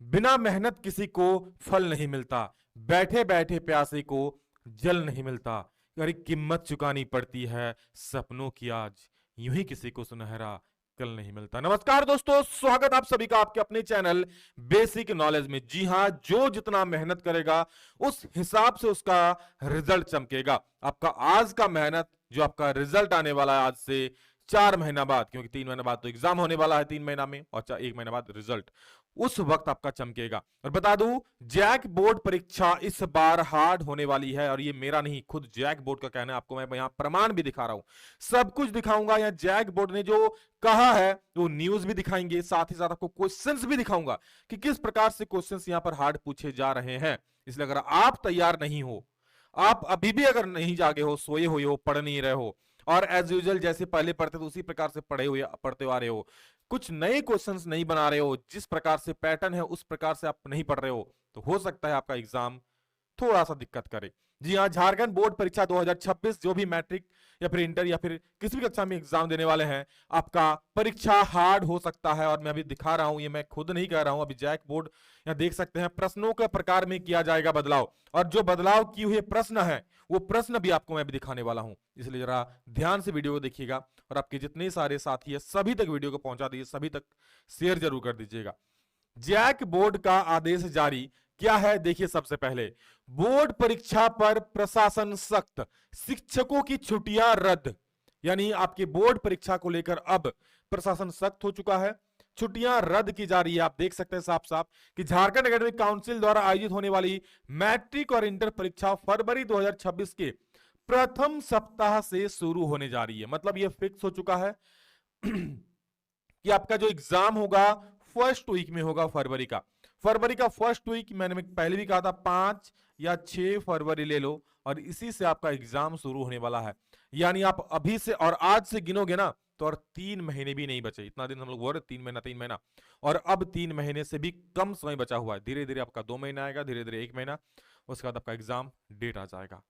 बिना मेहनत किसी को फल नहीं मिलता, बैठे बैठे प्यासे को जल नहीं मिलता, अरे कीमत चुकानी पड़ती है सपनों की आज, यूं ही किसी को सुनहरा कल नहीं मिलता। नमस्कार दोस्तों, स्वागत आप सभी का आपके अपने चैनल बेसिक नॉलेज में। जी हां, जो जितना मेहनत करेगा उस हिसाब से उसका रिजल्ट चमकेगा। आपका आज का मेहनत, जो आपका रिजल्ट आने वाला है आज से 4 महीना बाद, क्योंकि 3 महीना बाद तो एग्जाम होने वाला है 3 महीना में, और 1 महीना बाद रिजल्ट, उस वक्त आपका चमकेगा। और बता दूं, जैक बोर्ड परीक्षा इस बार हार्ड होने वाली है, और ये मेरा नहीं, खुद जैक बोर्ड का कहना है। आपको मैं यहां प्रमाण भी दिखा रहा हूं, सब कुछ दिखाऊंगा। यहां जैक बोर्ड ने जो कहा है वो न्यूज भी दिखाएंगे, साथ ही साथ आपको क्वेश्चंस भी दिखाऊंगा कि किस प्रकार से क्वेश्चंस यहां पर हार्ड पूछे जा रहे हैं। इसलिए अगर आप तैयार नहीं हो, आप अभी भी अगर नहीं जागे हो, सोए हुए हो, पढ़ नहीं रहे हो, और एज यूजल जैसे पहले पढ़ते थे उसी प्रकार से पढ़ते आ रहे हो, कुछ नए क्वेश्चंस नहीं बना रहे हो, जिस प्रकार से पैटर्न है उस प्रकार से आप नहीं पढ़ रहे हो, तो हो सकता है आपका एग्जाम थोड़ा सा दिक्कत करे। जी हाँ, झारखंड बोर्ड परीक्षा 2026, जो भी मैट्रिक या फिर इंटर या फिर किसी भी कक्षा में एग्जाम देने वाले हैं, आपका परीक्षा हार्ड हो सकता है। और मैं अभी दिखा रहा हूं, ये मैं खुद नहीं कह रहा हूं, अभी जैक बोर्ड यहां देख सकते हैं, प्रश्नों के प्रकार में किया जाएगा बदलाव, और जो बदलाव किए हुए प्रश्न है वो प्रश्न भी आपको मैं अभी दिखाने वाला हूं। इसलिए जरा ध्यान से वीडियो को देखिएगा, और आपके जितने सारे साथी है सभी तक वीडियो को पहुंचा दीजिए, सभी तक शेयर जरूर कर दीजिएगा। जैक बोर्ड का आदेश जारी क्या है, देखिए। सबसे पहले, बोर्ड परीक्षा पर प्रशासन सख्त, शिक्षकों की छुट्टियां रद्द। यानी आपके बोर्ड परीक्षा को लेकर अब प्रशासन सख्त हो चुका है, छुट्टियां रद्द की जा रही है। आप देख सकते हैं साफ साफ कि झारखंड एकेडमिक काउंसिल द्वारा आयोजित होने वाली मैट्रिक और इंटर परीक्षा फरवरी 2026 के प्रथम सप्ताह से शुरू होने जा रही है। मतलब यह फिक्स हो चुका है कि आपका जो एग्जाम होगा फर्स्ट वीक में होगा, फरवरी का फर्स्ट वीक। मैंने पहले भी कहा था 5 या 6 फरवरी ले लो, और इसी से आपका एग्जाम शुरू होने वाला है। यानी आप अभी से और आज से गिनोगे ना, तो और 3 महीने भी नहीं बचे। इतना दिन हम लोग बोल रहे 3 महीना, और अब 3 महीने से भी कम समय बचा हुआ है। धीरे धीरे आपका 2 महीना आएगा, धीरे धीरे 1 महीना, उसके बाद आपका एग्जाम डेट आ जाएगा।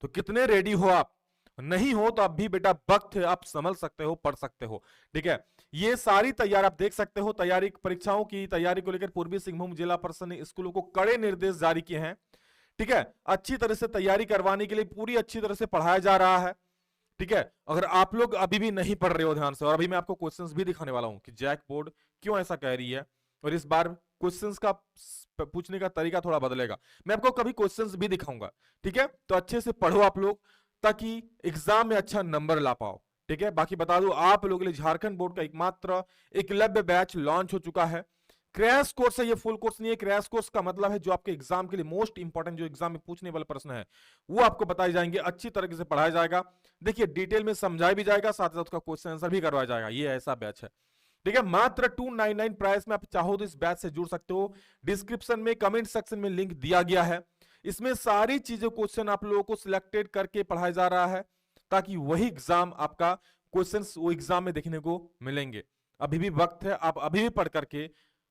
तो कितने रेडी हो आप? नहीं हो तो अब भी बेटा वक्त है, आप समझ सकते हो, पढ़ सकते हो। ठीक है, ये सारी तैयारी आप देख सकते हो। तैयारी, परीक्षाओं की तैयारी को लेकर पूर्वी सिंहभूम जिला परिषद ने स्कूलों को कड़े निर्देश जारी किए हैं। ठीक है, अच्छी तरह से तैयारी करवाने के लिए पूरी अच्छी तरह से पढ़ाया जा रहा है। ठीक है, अगर आप लोग अभी भी नहीं पढ़ रहे हो ध्यान से, और अभी मैं आपको क्वेश्चंस भी दिखाने वाला हूं कि जैक बोर्ड क्यों ऐसा कह रही है, और इस बार क्वेश्चंस का पूछने का तरीका थोड़ा बदलेगा। मैं आपको कभी क्वेश्चंस भी दिखाऊंगा। ठीक है, तो अच्छे से पढ़ो आप लोग, ताकि एग्जाम में अच्छा नंबर ला पाओ। ठीक है, बाकी बता दूं आप लोगों के लिए झारखंड बोर्ड का एकमात्र एकलव्य बैच लॉन्च हो चुका है। क्रैश कोर्स है, ये फुल कोर्स नहीं है। क्रैश कोर्स का मतलब है जो आपके एग्जाम के लिए मोस्ट इंपॉर्टेंट, जो एग्जाम में पूछने वाले प्रश्न है वो आपको बताए जाएंगे, अच्छी तरीके से पढ़ाया जाएगा। देखिए, डिटेल में समझाया भी जाएगा, साथ ही साथ उसका क्वेश्चन आंसर भी करवाया जाएगा। ये ऐसा बैच है। ठीक है, मात्र 299 प्राइस में आप चाहो तो इस बैच से जुड़ सकते हो। डिस्क्रिप्शन में, कमेंट सेक्शन में लिंक दिया गया है। इसमें सारी चीजें, क्वेश्चन आप लोगों को सिलेक्टेड करके पढ़ाया जा रहा है, ताकि वही एग्जाम आपका क्वेश्चंस वो एग्जाम में देखने को मिलेंगे। अभी भी वक्त है, आप अभी भी पढ़ करके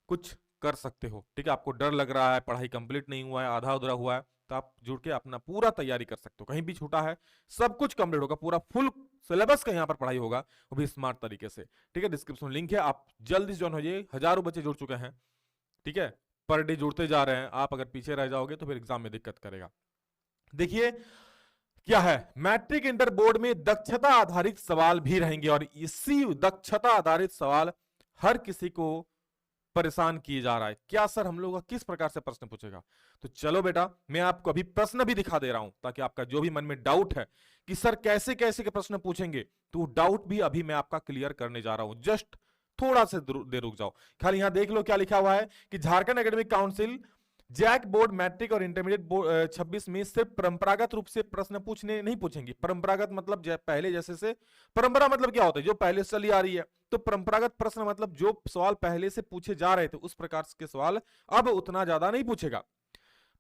कुछ कर सकते हो। ठीक है, आपको डर लग रहा है, पढ़ाई कंप्लीट नहीं हुआ है, आधा अधूरा हुआ है, तो आप जुड़ के अपना पूरा तैयारी कर सकते हो। कहीं भी छूटा है, सब कुछ कंप्लीट होगा, पूरा फुल सिलेबस का यहाँ पर पढ़ाई होगा, वो भी स्मार्ट तरीके से। ठीक है, डिस्क्रिप्शन में लिंक है, आप जल्दी ज्वाइन हो जाइए। हजारों बच्चे जुड़ चुके हैं। ठीक है, पर डे जुड़ते जा रहे हैं। आप अगर पीछे रह जाओगे तो फिर एग्जाम में दिक्कत करेगा। देखिए क्या है, मैट्रिक इंटर बोर्ड में दक्षता आधारित सवाल भी रहेंगे, और इसी दक्षता आधारित सवाल हर किसी को परेशान किए जा रहा है। क्या सर हम लोग का किस प्रकार से प्रश्न पूछेगा? तो चलो बेटा, मैं आपको अभी प्रश्न भी दिखा दे रहा हूं, ताकि आपका जो भी मन में डाउट है कि सर कैसे कैसे के प्रश्न पूछेंगे, तो डाउट भी अभी मैं आपका क्लियर करने जा रहा हूं। जस्ट थोड़ा सा देर रुक जाओ। खाली यहां देख लो क्या लिखा हुआ है कि Jharkhand academic council JAC board matric और इंटरमीडिएट 26 में सिर्फ परंपरागत रूप से प्रश्न नहीं पूछेंगे। परंपरागत मतलब पहले जैसे से, परंपरा मतलब क्या होता है, जो पहले से चली आ रही है। तो परंपरागत प्रश्न मतलब जो सवाल पहले से पूछे जा रहे थे उस प्रकार के सवाल अब उतना ज्यादा नहीं पूछेगा,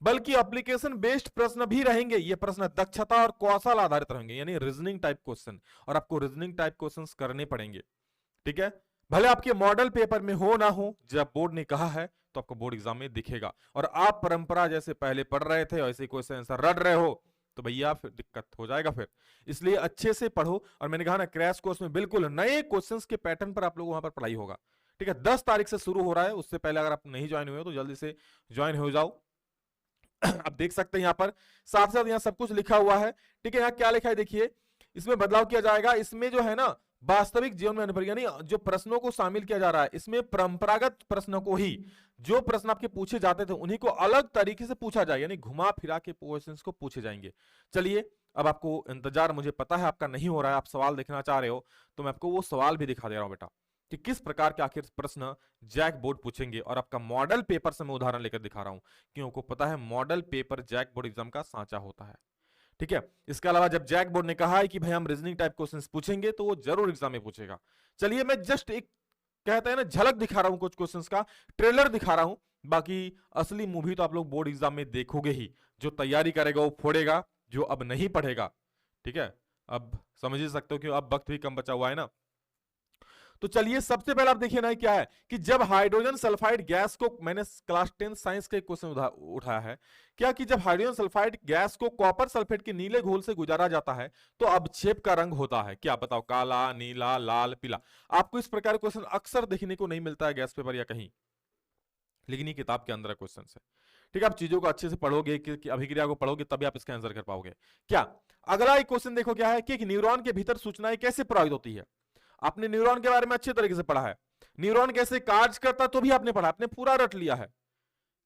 बल्कि एप्लीकेशन बेस्ड प्रश्न भी रहेंगे। ये प्रश्न दक्षता और कौशल आधारित रहेंगे, यानी रीजनिंग टाइप क्वेश्चन, और आपको रीजनिंग टाइप क्वेश्चन करने पड़ेंगे। ठीक है, भले आपके मॉडल पेपर में हो ना हो, जब बोर्ड ने कहा है तो आपको बोर्ड एग्जाम में दिखेगा। और आप परंपरा जैसे पहले पढ़ रहे थे वैसे क्वेश्चन आंसर रट रहे हो, तो भैया फिर दिक्कत हो जाएगा फिर। इसलिए अच्छे से पढ़ो। और मैंने कहा ना, क्रैश कोर्स में बिल्कुल नए क्वेश्चंस के पैटर्न पर आप लोगों वहां पर पढ़ाई होगा। ठीक है, 10 तारीख से शुरू हो रहा है, उससे पहले अगर आप नहीं ज्वाइन हुए हो तो जल्दी से ज्वाइन हो जाओ। आप देख सकते हैं यहाँ पर साथ साथ यहाँ सब कुछ लिखा हुआ है। ठीक है, यहाँ क्या लिखा है देखिए, इसमें बदलाव किया जाएगा, इसमें जो है ना वास्तविक जीवन में अनुभव यानी जो प्रश्नों को शामिल किया जा रहा है, इसमें परंपरागत प्रश्नों को ही, जो प्रश्न आपके पूछे जाते थे उन्हीं को अलग तरीके से पूछा जाए, यानी घुमा फिरा के क्वेश्चंस को पूछे जाएंगे। चलिए, अब आपको इंतजार मुझे पता है आपका नहीं हो रहा है, आप सवाल देखना चाह रहे हो, तो मैं आपको वो सवाल भी दिखा दे रहा हूं बेटा कि किस प्रकार के आखिर प्रश्न जैक बोर्ड पूछेंगे। और आपका मॉडल पेपर से मैं उदाहरण लेकर दिखा रहा हूं, क्योंकि पता है model paper JAC board exam का सांचा होता है। ठीक है, इसके अलावा जब जैक बोर्ड ने कहा है कि भाई हम रीजनिंग टाइप क्वेश्चंस पूछेंगे, तो वो जरूर एग्जाम में पूछेगा। चलिए, मैं जस्ट एक कहते हैं ना झलक दिखा रहा हूं कुछ क्वेश्चंस का, ट्रेलर दिखा रहा हूं, बाकी असली मूवी तो आप लोग बोर्ड एग्जाम में देखोगे ही। जो तैयारी करेगा वो फोड़ेगा, जो अब नहीं पढ़ेगा, ठीक है, अब समझ ही सकते हो कि अब वक्त भी कम बचा हुआ है ना। तो चलिए, सबसे पहले आप देखिए ना क्या है कि जब हाइड्रोजन सल्फाइड गैस को, मैंने क्लास 10 साइंस का एक क्वेश्चन उठाया है क्या, कि जब हाइड्रोजन सल्फाइड गैस को कॉपर सल्फेट के नीले घोल से गुजारा जाता है तो अवक्षेप का रंग होता है क्या? बताओ, काला, नीला, लाल, पीला। आपको इस प्रकार क्वेश्चन अक्सर देखने को नहीं मिलता है गैस पेपर या कहीं, लेकिन ये किताब के अंदर क्वेश्चन है। ठीक है, आप चीजों को अच्छे से पढ़ोगे कि अभिक्रिया को पढ़ोगे तभी आप इसका आंसर कर पाओगे क्या। अगला एक क्वेश्चन देखो क्या है कि न्यूरॉन के भीतर सूचनाएं कैसे प्रभावित होती है। आपने न्यूरॉन के बारे में अच्छे तरीके से पढ़ा है, न्यूरॉन कैसे कार्य करता तो भी आपने पढ़ा, आपने पूरा रट लिया है।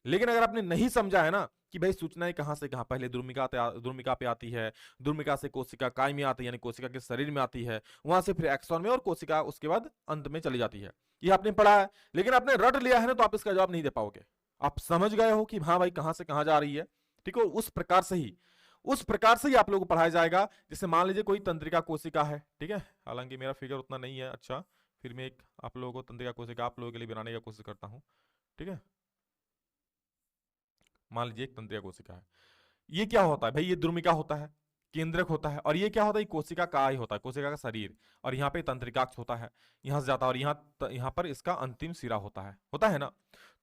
लेकिन अगर आपने नहीं समझा है ना कि भाई सूचनाएं कहां से कहां, पहले द्रुमिका पे आती है, द्रुमिका से कोशिका काय में आती है, यानी कोशिका के शरीर में आती है, वहां से फिर एक्सॉन में, और कोशिका उसके बाद अंत में चली जाती है, ये आपने पढ़ा है। लेकिन आपने रट लिया है ना, तो आप इसका जवाब नहीं दे पाओगे। आप समझ गए हो कि हाँ भाई कहां से कहां जा रही है, ठीक है, उस प्रकार से ही आप लोगों को पढ़ाया जाएगा। जैसे मान लीजिए कोई तंत्रिका कोशिका है, ठीक है, हालांकि मेरा फिगर उतना नहीं है अच्छा, फिर मैं एक आप लोगों को तंत्रिका कोशिका आप लोगों के लिए बनाने की कोशिश करता हूं। ठीक है, मान लीजिए एक तंत्रिका कोशिका है, ये क्या होता है भाई, ये द्रुमिका होता है, केंद्रक होता है, और ये क्या होता है, कोशिका का ही होता है, कोशिका का शरीर, और यहाँ पे तंत्रिकाक्ष होता है, यहाँ से जाता है, और यहाँ पर इसका अंतिम सिरा होता है ना।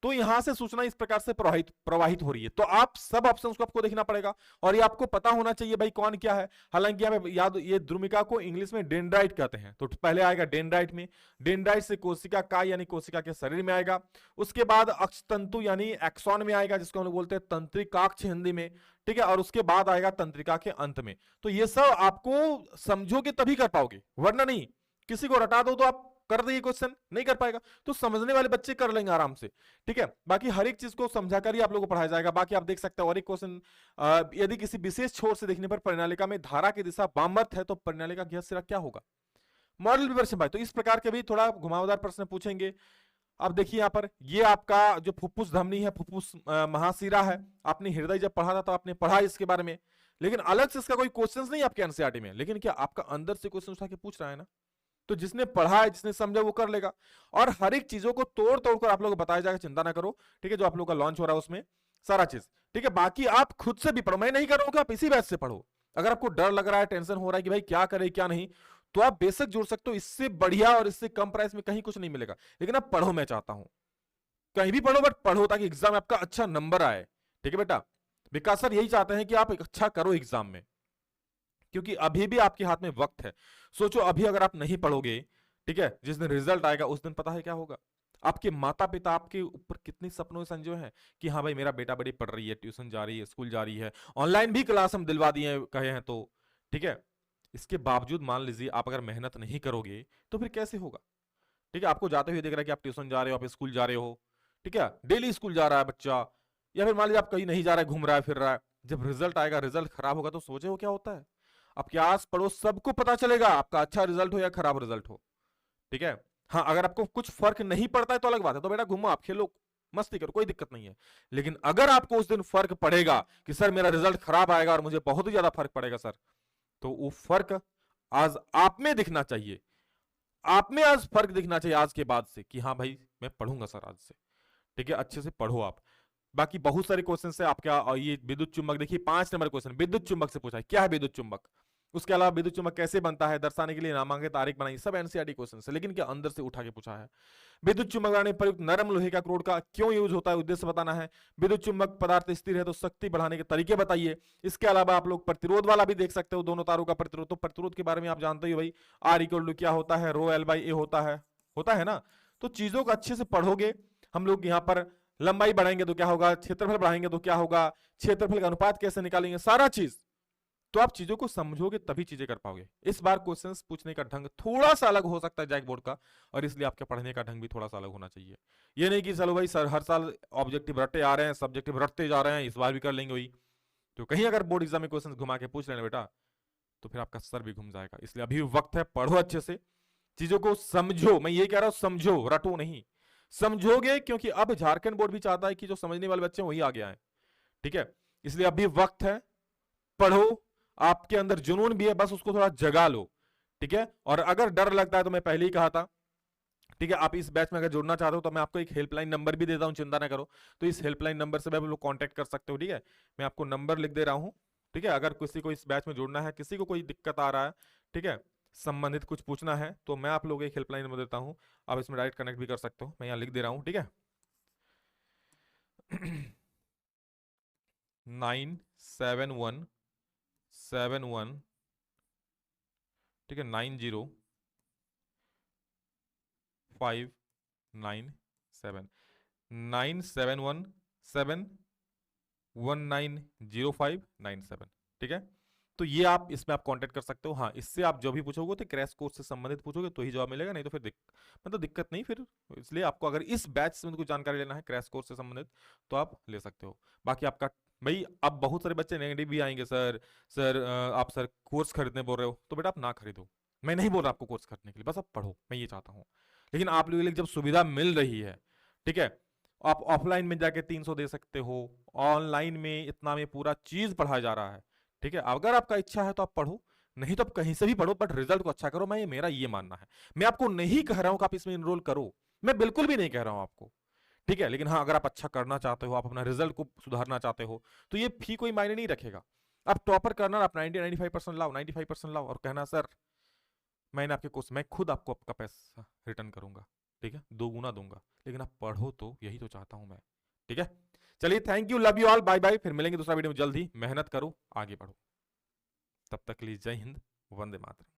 तो यहां से सूचना इस प्रकार से प्रवाहित हो रही है, तो आप सब ऑप्शंस को आपको देखना पड़ेगा, और ये आपको पता होना चाहिए भाई कौन क्या है। हालांकि यहाँ पे याद, ये द्रुमिका को इंग्लिश में डेंड्राइट कहते हैं, तो पहले आएगा डेंड्राइट में, डेंड्राइट से कोशिका का यानी कोशिका के शरीर में आएगा, उसके बाद अक्षतंतु यानी एक्सॉन में आएगा, जिसको हम लोग बोलते हैं तंत्रिकाक्ष हिंदी में, ठीक है, और उसके बाद आएगा तंत्रिका के अंत में। तो ये सब आपको समझोगे तभी कर पाओगे, वरना नहीं। किसी को रटा दो तो आप कर देंगे क्वेश्चन, नहीं कर पाएगा, तो समझने वाले बच्चे कर लेंगे आराम से। ठीक है, बाकी हर एक चीज को समझाकर ही आप लोगों को पढ़ाया जाएगा। बाकी आप देख सकते हैं और एक क्वेश्चन, यदि किसी विशेष छोर से देखने पर परिनालिका में धारा की दिशा वामवत है तो परिनालिका का सिरा क्या होगा? मॉडल विवर्षण भाई, तो इस प्रकार के भी थोड़ा घुमावदार प्रश्न पूछेंगे। अब देखिए यहाँ पर, ये आपका जो फुफ्फुस धमनी है, फुफ्फुस महाशिरा है, आपने हृदय जब पढ़ा था तो आपने पढ़ा इसके बारे में, लेकिन अलग से इसका कोई क्वेश्चन नहीं आपके एनसीईआरटी में, लेकिन क्या आपका अंदर से क्वेश्चन उठा के पूछ रहा है ना, तो जिसने पढ़ा है, जिसने समझा, वो कर लेगा। और हर एक चीजों को तोड़ तोड़ कर आप लोग बताया जाएगा, चिंता ना करो। ठीक है, जो आप लोग का लॉन्च हो रहा है उसमें सारा चीज, ठीक है। बाकी आप खुद से भी पढ़ो, मैं नहीं कर रहा हूं कि आप इसी बैच से पढ़ो। अगर आपको डर लग रहा है, टेंशन हो रहा है कि भाई क्या करे क्या नहीं, तो आप बेशक जुड़ सकते हो, इससे बढ़िया और इससे कम प्राइस में कहीं कुछ नहीं मिलेगा। लेकिन आप पढ़ो, मैं चाहता हूं कहीं भी पढ़ो, बट पढ़ो ताकि एग्जाम में आपका अच्छा नंबर आए। ठीक है बेटा, विकास सर यही चाहते हैं कि आप अच्छा करो एग्जाम में, क्योंकि अभी भी आपके हाथ में वक्त है। सोचो अभी अगर आप नहीं पढ़ोगे, ठीक है, जिस दिन रिजल्ट आएगा उस दिन पता है क्या होगा। आपके माता पिता आपके ऊपर कितनी सपनों से संजोए हैं कि हाँ भाई मेरा बेटा बड़ी पढ़ रही है, ट्यूशन जा रही है, स्कूल जा रही है, ऑनलाइन भी क्लास हम दिलवा दिए कहे हैं तो, ठीक है। इसके बावजूद मान लीजिए आप अगर मेहनत नहीं करोगे तो फिर कैसे होगा। ठीक है, आपको जाते हुए देख रहा है कि आप ट्यूशन जा रहे हो, आप स्कूल जा रहे हो, ठीक है, डेली स्कूल जा रहा है बच्चा, या फिर मान लीजिए आप कहीं नहीं जा रहा है, घूम रहा है, फिर रहा है। जब रिजल्ट आएगा, रिजल्ट खराब होगा, तो सोचे हो क्या होता है। आपके आस पड़ोस सबको पता चलेगा आपका अच्छा रिजल्ट हो या खराब रिजल्ट हो। ठीक है, हाँ, अगर आपको कुछ फर्क नहीं पड़ता है तो अलग बात है, तो बेटा घूमो, आप खेलो, मस्ती करो, कोई दिक्कत नहीं है। लेकिन अगर आपको उस दिन फर्क पड़ेगा कि सर मेरा रिजल्ट खराब आएगा और मुझे बहुत ही ज्यादा फर्क पड़ेगा सर, तो वो फर्क आज आप में दिखना चाहिए, आप में आज फर्क दिखना चाहिए आज के बाद से कि हाँ भाई मैं पढ़ूंगा सर आज से। ठीक है, अच्छे से पढ़ो आप। बाकी बहुत सारे क्वेश्चन है आपका, और ये विद्युत चुंबक देखिए 5 नंबर क्वेश्चन विद्युत चुंबक से पूछा है, क्या है विद्युत चुंबक, उसके अलावा विद्युत चुंबक कैसे बनता है, दर्शाने के लिए नामांकित तारीख बनाई, सब एनसीईआरटी क्वेश्चन है। लेकिन क्या अंदर से उठा के पूछा है। विद्युत चुंबक बनाने प्रयुक्त नरम लोहे का क्रोड का क्यों यूज होता है, उद्देश्य बताना है। विद्युत चुंबक पदार्थ स्थिर है तो शक्ति बढ़ाने के तरीके बताइए। इसके अलावा आप लोग प्रतिरोध वाला भी देख सकते हो, दोनों तारों का प्रतिरोध, तो प्रतिरोध के बारे में आप जानते हो भाई, R = क्या होता है, ρ L/A होता है ना। तो चीजों को अच्छे से पढ़ोगे। हम लोग यहाँ पर लंबाई बढ़ाएंगे तो क्या होगा, क्षेत्रफल बढ़ाएंगे तो क्या होगा, क्षेत्रफल का अनुपात कैसे निकालेंगे, सारा चीज। तो आप चीजों को समझोगे तभी चीजें कर पाओगे। इस बार क्वेश्चंस पूछने का ढंग थोड़ा सा अलग हो सकता है जैक बोर्ड का, और इसलिए आपके पढ़ने का ढंग भी थोड़ा सा अलग होना चाहिए। ये नहीं कि चलो भाई सर हर साल ऑब्जेक्टिव रटते आ रहे हैं, सब्जेक्टिव रटते जा रहे हैं, इस बार भी कर लेंगे वही। तो कहीं अगर बोर्ड एग्जाम में क्वेश्चन घुमा के पूछ लेना बेटा, तो फिर आपका सर भी घूम जाएगा। इसलिए अभी वक्त है, पढ़ो अच्छे से, चीजों को समझो। मैं ये कह रहा हूं समझो, रटो नहीं। समझोगे, क्योंकि अब झारखंड बोर्ड भी चाहता है कि जो समझने वाले बच्चे हैं वही आगे आए। ठीक है, इसलिए अभी वक्त है, पढ़ो। आपके अंदर जुनून भी है, बस उसको थोड़ा जगा लो। ठीक है, और अगर डर लगता है तो मैं पहले ही कहा था, ठीक है, आप इस बैच में अगर जुड़ना चाहते हो तो मैं आपको एक हेल्पलाइन नंबर भी देता हूं, चिंता ना करो। तो इस हेल्पलाइन नंबर से आप लोग कांटेक्ट कर सकते हो। ठीक है, मैं आपको नंबर लिख दे रहा हूं। ठीक है, अगर किसी को इस बैच में जुड़ना है, किसी को कोई दिक्कत आ रहा है, ठीक है, संबंधित कुछ पूछना है, तो मैं आप लोगों को एक हेल्पलाइन नंबर देता हूं। आप इसमें डायरेक्ट कनेक्ट भी कर सकते हो, मैं यहाँ लिख दे रहा हूँ। ठीक है 97171, ठीक है 90597, 9717190597। ठीक है, तो ये आप इसमें आप कांटेक्ट कर सकते हो। हाँ, इससे आप जो भी पूछोगे तो क्रैश कोर्स से संबंधित पूछोगे तो ही जवाब मिलेगा, नहीं तो फिर मतलब दिक्कत नहीं फिर। इसलिए आपको अगर इस बैच से कुछ जानकारी लेना है क्रैश कोर्स से संबंधित, तो आप ले सकते हो। बाकी आपका भाई, अब बहुत सारे बच्चे नेगेटिव भी आएंगे, सर सर आप सर कोर्स खरीदने बोल रहे हो, तो बेटा आप ना खरीदो। मैं नहीं बोल रहा आपको कोर्स खरीदने के लिए, बस आप पढ़ो, मैं ये चाहता हूँ। लेकिन आप लोगों के लिए जब सुविधा मिल रही है, ठीक है, आप ऑफलाइन में जाके 300 दे सकते हो, ऑनलाइन में इतना में पूरा चीज पढ़ाया जा रहा है। ठीक है, अगर आपका इच्छा है तो आप पढ़ो, नहीं तो आप कहीं से भी पढ़ो, बट रिजल्ट को अच्छा करो। मैं मेरा ये मानना है। मैं आपको नहीं कह रहा हूं कि आप इसमें इनरोल करो, मैं बिल्कुल भी नहीं कह रहा हूं आपको। ठीक है, लेकिन हाँ, अगर आप अच्छा करना चाहते हो, आप अपना रिजल्ट को सुधारना चाहते हो, तो ये फी कोई मायने नहीं रखेगा। आप टॉपर करना, आप 90-95% लाओ, 95% लाओ, और कहना सर मैंने आपके कोर्स, मैं खुद आपको आपका पैसा रिटर्न करूंगा। ठीक है, 2 गुना दूंगा, लेकिन आप पढ़ो, तो यही तो चाहता हूं मैं। ठीक है, चलिए, thank you, love you all, bye bye. फिर मिलेंगे दूसरा वीडियो में जल्द ही। मेहनत करो, आगे बढ़ो। तब तक के लिए जय हिंद, वंदे मातरम।